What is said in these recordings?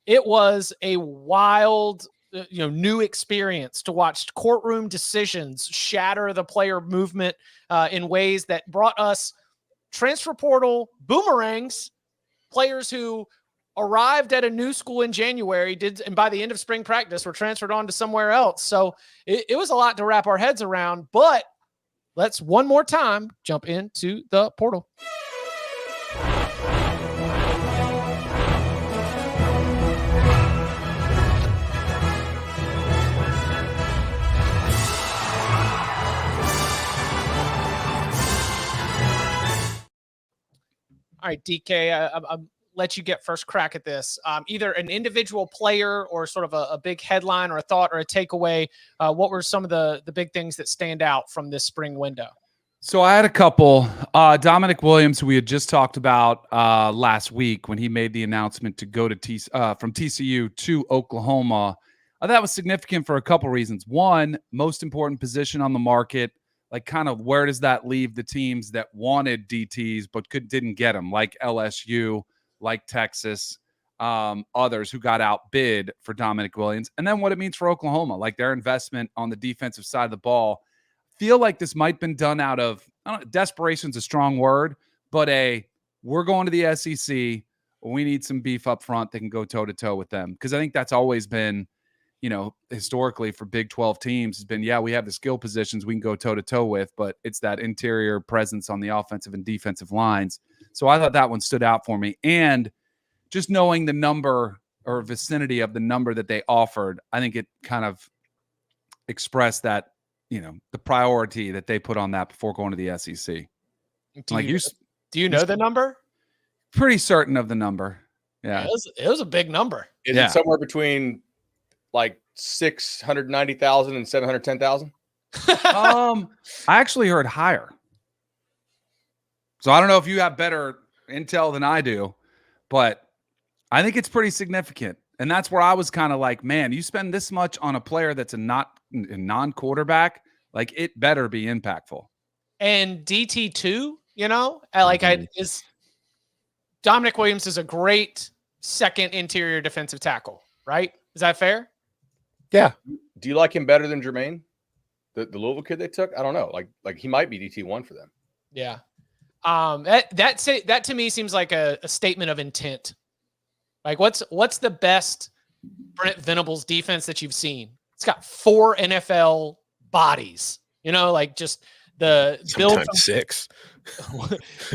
it was a wild, new experience to watch courtroom decisions shatter the player movement in ways that brought us transfer portal boomerangs, players who arrived at a new school in January, and by the end of spring practice were transferred on to somewhere else. So it was a lot to wrap our heads around, but let's one more time jump into the portal. All right, DK, I'll let you get first crack at this. Either an individual player or sort of a big headline or a thought or a takeaway. What were some of the big things that stand out from this spring window? So I had a couple. Dominic Williams, who we had just talked about last week when he made the announcement to go to from TCU to Oklahoma. That was significant for a couple reasons. One, most important position on the market. Like, kind of where does that leave the teams that wanted DTs but didn't get them, like LSU, like Texas, others who got outbid for Dominic Williams. And then what it means for Oklahoma, like their investment on the defensive side of the ball. Feel like this might have been done out of, desperation is a strong word, but we're going to the SEC. We need some beef up front that can go toe-to-toe with them. Because I think that's always been, historically for Big 12 teams has been, we have the skill positions we can go toe-to-toe with, but it's that interior presence on the offensive and defensive lines. So I thought that one stood out for me. And just knowing the number or vicinity of the number that they offered, I think it kind of expressed that, the priority that they put on that before going to the SEC. Do you know the number? Pretty certain of the number. Yeah. It was a big number. Is it somewhere between like 690,000 and 710,000? I actually heard higher. So I don't know if you have better intel than I do, but I think it's pretty significant. And that's where I was kind of like, man, you spend this much on a player that's a non-quarterback, like it better be impactful. And DT2, Dominic Williams is a great second interior defensive tackle, right? Is that fair? Yeah. Do you like him better than Jermaine, the Louisville kid they took? I don't know. Like he might be DT1 for them. Yeah. That to me seems like a statement of intent. Like what's the best Brent Venables defense that you've seen? It's got 4 NFL bodies, just the build from 6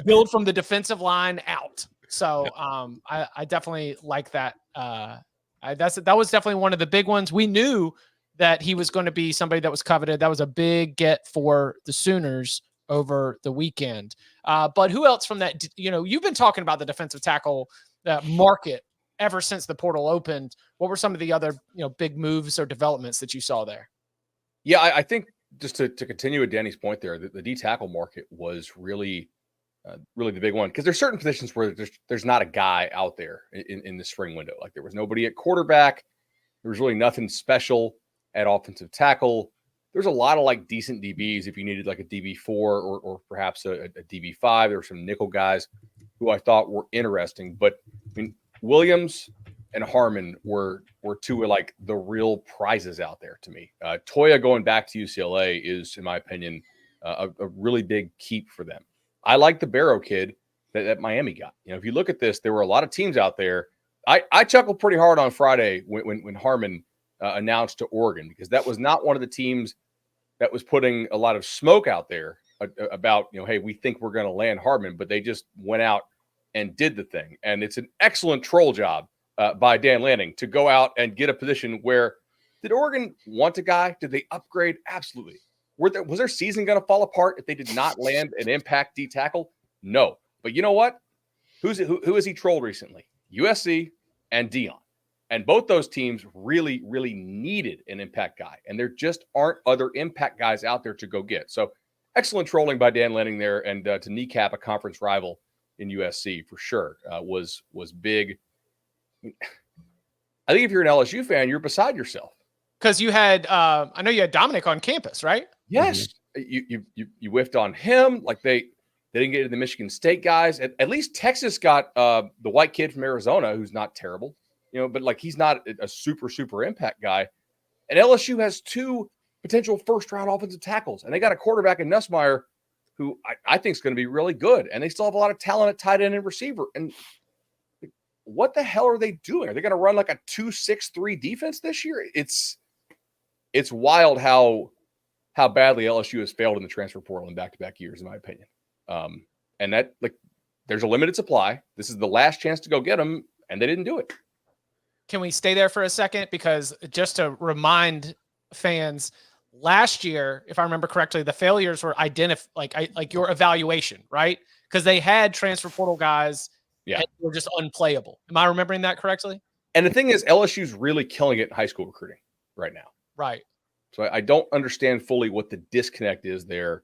build from the defensive line out. So I definitely like that. That was definitely one of the big ones. We knew that he was going to be somebody that was coveted. That was a big get for the Sooners over the weekend. But who else from that? You've been talking about the defensive tackle market ever since the portal opened. What were some of the other big moves or developments that you saw there? Yeah, I think just to continue with Danny's point there, the D tackle market was really the big one, because there's certain positions where there's not a guy out there in the spring window. Like there was nobody at quarterback. There was really nothing special at offensive tackle. There's a lot of like decent DBs if you needed like a DB4 or perhaps a DB5. There were some nickel guys who I thought were interesting, but I mean, Williams and Harmon were two of like the real prizes out there to me. Toya going back to UCLA is, in my opinion, a really big keep for them. I like the Barrow kid that Miami got. If you look at this, there were a lot of teams out there. I chuckled pretty hard on Friday when Harmon announced to Oregon, because that was not one of the teams that was putting a lot of smoke out there about, hey, we think we're going to land Harmon, but they just went out and did the thing. And it's an excellent troll job by Dan Lanning to go out and get a position where, did Oregon want a guy? Did they upgrade? Absolutely. Was their season going to fall apart if they did not land an impact D tackle? No. But you know what? Who has he trolled recently? USC and Dion. And both those teams really, really needed an impact guy. And there just aren't other impact guys out there to go get. So excellent trolling by Dan Lanning there. And to kneecap a conference rival in USC for sure was big. I think if you're an LSU fan, you're beside yourself. Because you had, I know you had Dominic on campus, right? Yes. Mm-hmm. You whiffed on him. Like they didn't get to the Michigan State guys. At least Texas got the white kid from Arizona, who's not terrible. but like he's not a super impact guy. And LSU has 2 potential first-round offensive tackles, and they got a quarterback in Nussmeier who I think is going to be really good. And they still have a lot of talent at tight end and receiver. And what the hell are they doing? Are they going to run like a 2-6-3 defense this year? It's wild how badly LSU has failed in the transfer portal in back-to-back years, in my opinion. And that, like, there's a limited supply. This is the last chance to go get them, and they didn't do it. Can we stay there for a second? Because just to remind fans, last year, if I remember correctly, the failures were like your evaluation, right? Because they had transfer portal guys and were just unplayable. Am I remembering that correctly? And the thing is, LSU's really killing it in high school recruiting right now. Right. So I don't understand fully what the disconnect is there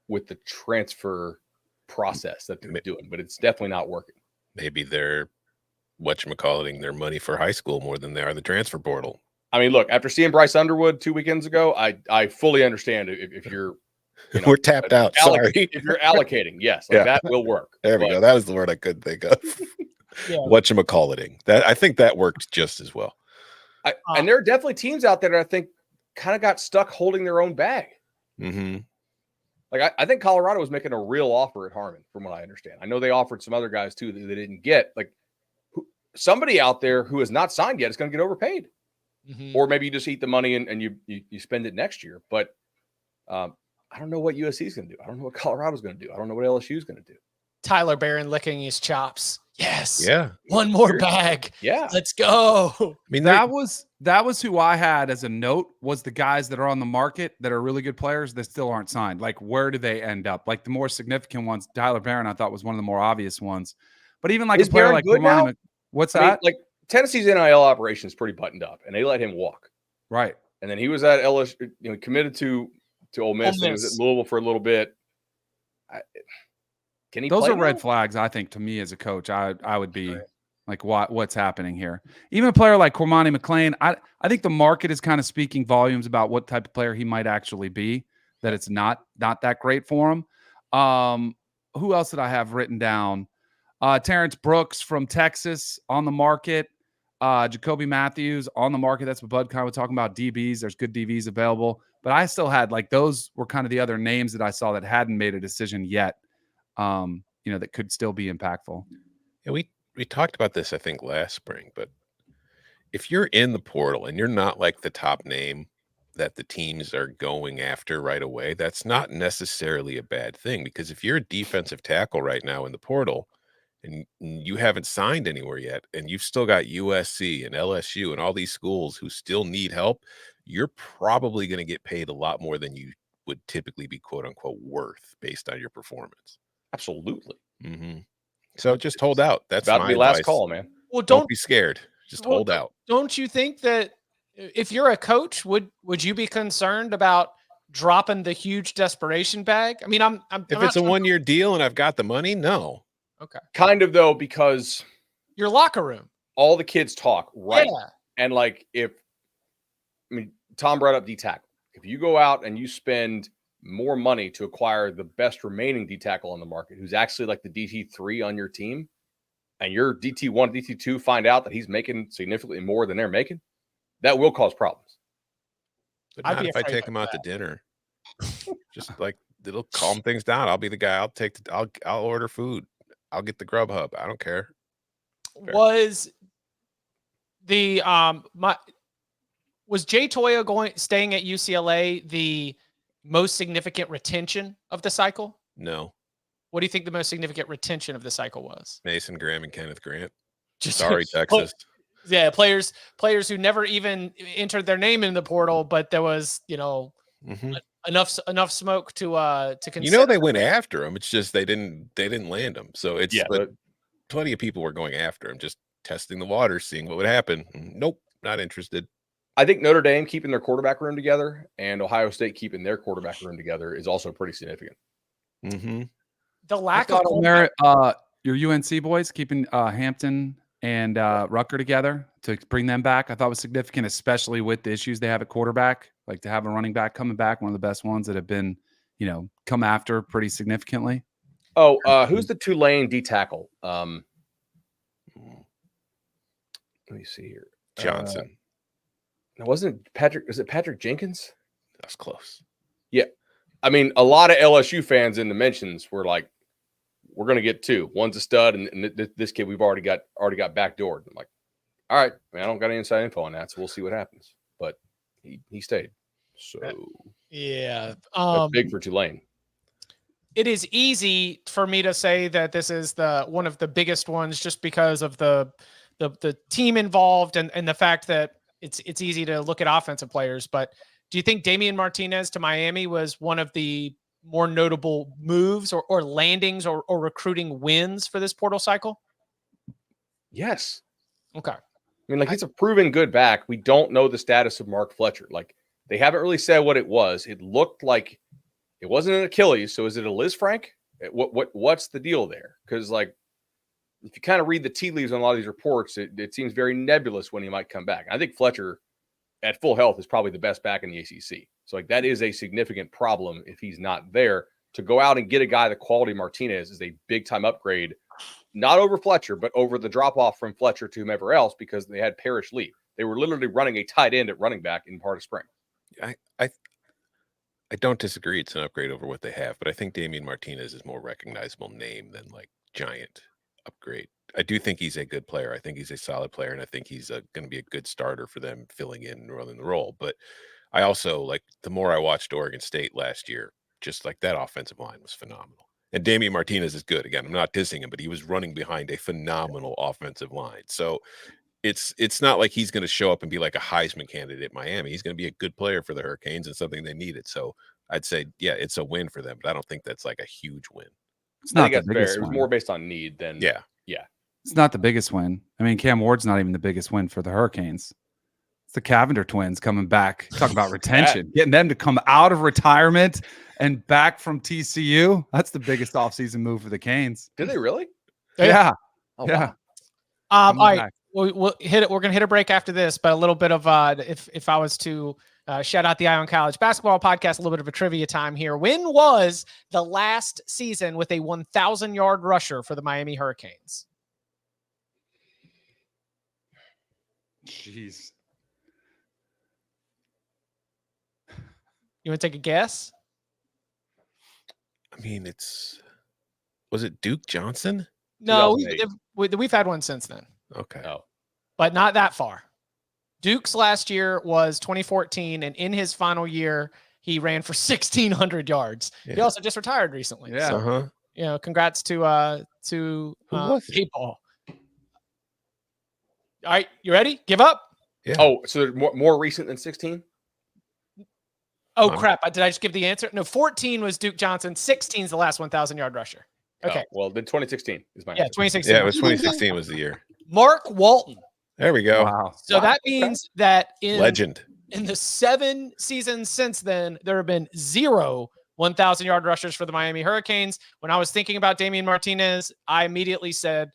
with the transfer process that they're doing, but it's definitely not working. Maybe they're whatchamacalliting their money for high school more than they are the transfer portal. I mean, look, after seeing Bryce Underwood 2 weekends ago, I fully understand if you're we're tapped out. Sorry. If you're allocating, yes, that will work. There we go. That was the word I couldn't think of. Whatchamacalliting. That I think that worked just as well. And there are definitely teams out there that I think kind of got stuck holding their own bag. Mm-hmm. Like I think Colorado was making a real offer at Harmon, from what I understand. I know they offered some other guys too that they didn't get. Like somebody out there who has not signed yet is going to get overpaid. Mm-hmm. Or maybe you just eat the money and you spend it next year. But I don't know what USC is going to do. I don't know what Colorado's going to do. I don't know what LSU is going to do. Tyler Barron licking his chops. Yes. Yeah. One more bag. Yeah. Let's go. I mean, that was who I had as a note, was the guys that are on the market that are really good players that still aren't signed. Like, where do they end up? Like the more significant ones, Tyler Barron, I thought was one of the more obvious ones. But even like is a player Barron like good now? What's that? Like Tennessee's NIL operation is pretty buttoned up, and they let him walk. Right. And then he was at LSU, committed to Ole Miss. And he was at Louisville for a little bit. Can he? Those play are now? red flags, I think, to me as a coach. I would be like, what's happening here? Even a player like Cormani McClain, I think the market is kind of speaking volumes about what type of player he might actually be. That it's not that great for him. Who else did I have written down? Terrence Brooks from Texas on the market. Jacoby Matthews on the market. That's what Bud kind of was talking about. DBs. There's good DBs available. But I still had, like, those were kind of the other names that I saw that hadn't made a decision yet, that could still be impactful. Yeah, we talked about this, I think, last spring. But if you're in the portal and you're not like the top name that the teams are going after right away, that's not necessarily a bad thing. Because if you're a defensive tackle right now in the portal, and you haven't signed anywhere yet, and you've still got USC and LSU and all these schools who still need help, you're probably going to get paid a lot more than you would typically be, quote unquote, worth based on your performance. Absolutely. Mm-hmm. So just hold out. That's about to my be last advice. Call, man. Well, don't be scared. Just hold out. Don't you think that if you're a coach, would you be concerned about dropping the huge desperation bag? I mean, if it's a 1-year deal and I've got the money, no. Okay. Kind of, though, because your locker room, all the kids talk, right? Yeah. And like, Tom brought up D tackle. If you go out and you spend more money to acquire the best remaining D tackle on the market, who's actually like the DT3 on your team, and your DT1, DT2 find out that he's making significantly more than they're making, that will cause problems. But not if I take him out to dinner. Just like, it'll calm things down. I'll be the guy. I'll order food. I'll get the Grubhub. I don't care. Was the was Jay Toya staying at UCLA the most significant retention of the cycle? No. What do you think the most significant retention of the cycle was? Mason Graham and Kenneth Grant. Just sorry, Texas. Yeah, players who never even entered their name in the portal, but there was, enough smoke to consider. They went after him. It's just they didn't land him. So it's but plenty of people were going after him, just testing the waters, seeing what would happen. Nope, not interested. I think Notre Dame keeping their quarterback room together and Ohio State keeping their quarterback room together is also pretty significant. Mm-hmm. The lack of merit, your UNC boys keeping Hampton and Rucker together to bring them back, I thought was significant, especially with the issues they have at quarterback. Like, to have a running back coming back, one of the best ones that have been, come after pretty significantly. Oh, who's the Tulane D tackle? Let me see here. Johnson. Now, wasn't it Patrick? Was it Patrick Jenkins? That's close. Yeah. I mean, a lot of LSU fans in the mentions were like, we're going to get 2. One's a stud, and this kid we've already got backdoored. I'm like, all right, man, I don't got any inside info on that, so we'll see what happens. But he stayed. So Yeah. that's big for Tulane. It is easy for me to say that this is one of the biggest ones just because of the team involved and the fact that it's easy to look at offensive players. But do you think Damian Martinez to Miami was one of the more notable moves or landings or recruiting wins for this portal cycle? Yes. Okay. I mean, like, he's a proven good back. We don't know the status of Mark Fletcher. Like, they haven't really said what it was. It looked like it wasn't an Achilles. So is it a Liz Frank? What's the deal there? Because, like, if you kind of read the tea leaves on a lot of these reports, it seems very nebulous when he might come back. I think Fletcher at full health is probably the best back in the ACC. So, like, that is a significant problem if he's not there. To go out and get a guy the quality Martinez is a big time upgrade, not over Fletcher, but over the drop off from Fletcher to whomever else, because they had Parrish leave. They were literally running a tight end at running back in part of spring. I don't disagree. It's an upgrade over what they have, but I think Damian Martinez is more recognizable name than like giant upgrade. I do think he's a good player. I think he's a solid player, and I think he's going to be a good starter for them, filling in and running the role. But I also, like, the more I watched Oregon State last year, just like that offensive line was phenomenal. And Damian Martinez is good. Again, I'm not dissing him, but he was running behind a phenomenal offensive line. So it's not like he's going to show up and be like a Heisman candidate at Miami. He's going to be a good player for the Hurricanes and something they needed. So I'd say, yeah, it's a win for them, but I don't think that's like a huge win. It's not I the think that's biggest fair. It was win. more based on need than Yeah. It's not the biggest win. I mean, Cam Ward's not even the biggest win for the Hurricanes. It's the Cavender twins coming back. Talk about retention. Getting them to come out of retirement and back from TCU. That's the biggest offseason move for the Canes. Did they really? Yeah. Oh, Yeah. wow. All right. back. We'll hit it. We're going to hit a break after this, but a little bit of if I was to shout out the Eye on College Basketball Podcast, a little bit of a trivia time here. When was the last season with a 1,000-yard rusher for the Miami Hurricanes? Jeez. You want to take a guess? I mean, was it Duke Johnson? No, 2008. we've had one since then, Okay. Oh. but not that far. Duke's last year was 2014, and in his final year, he ran for 1,600 yards. Yeah. He also just retired recently. Yeah. So, congrats to people. All right, you ready? Give up? Yeah. Oh, so they're more recent than 16? Oh, crap. Did I just give the answer? No, 14 was Duke Johnson. 16 is the last 1,000-yard rusher. Okay. Oh, well, then 2016 is my Yeah, answer. 2016. Yeah, it was 2016 was the year. Mark Walton. There we go. Wow. So that means that Legend. in the 7 seasons since then, there have been 0 1,000-yard rushers for the Miami Hurricanes. When I was thinking about Damian Martinez, I immediately said,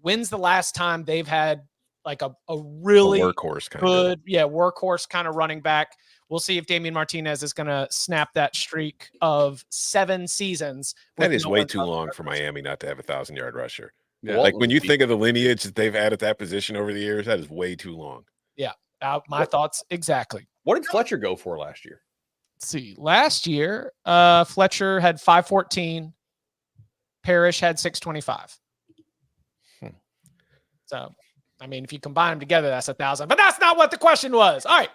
when's the last time they've had like a really workhorse kind good, workhorse kind of running back? We'll see if Damian Martinez is going to snap that streak of 7 seasons. That is way too long for Miami not to have a 1,000-yard rusher. Yeah. Like, when you think of the lineage that they've had at that position over the years, that is way too long. Yeah, my thoughts exactly. What did Fletcher go for last year? Let's see. Last year, Fletcher had 514. Parrish had 625. So, I mean, if you combine them together, that's 1,000. But that's not what the question was. All right.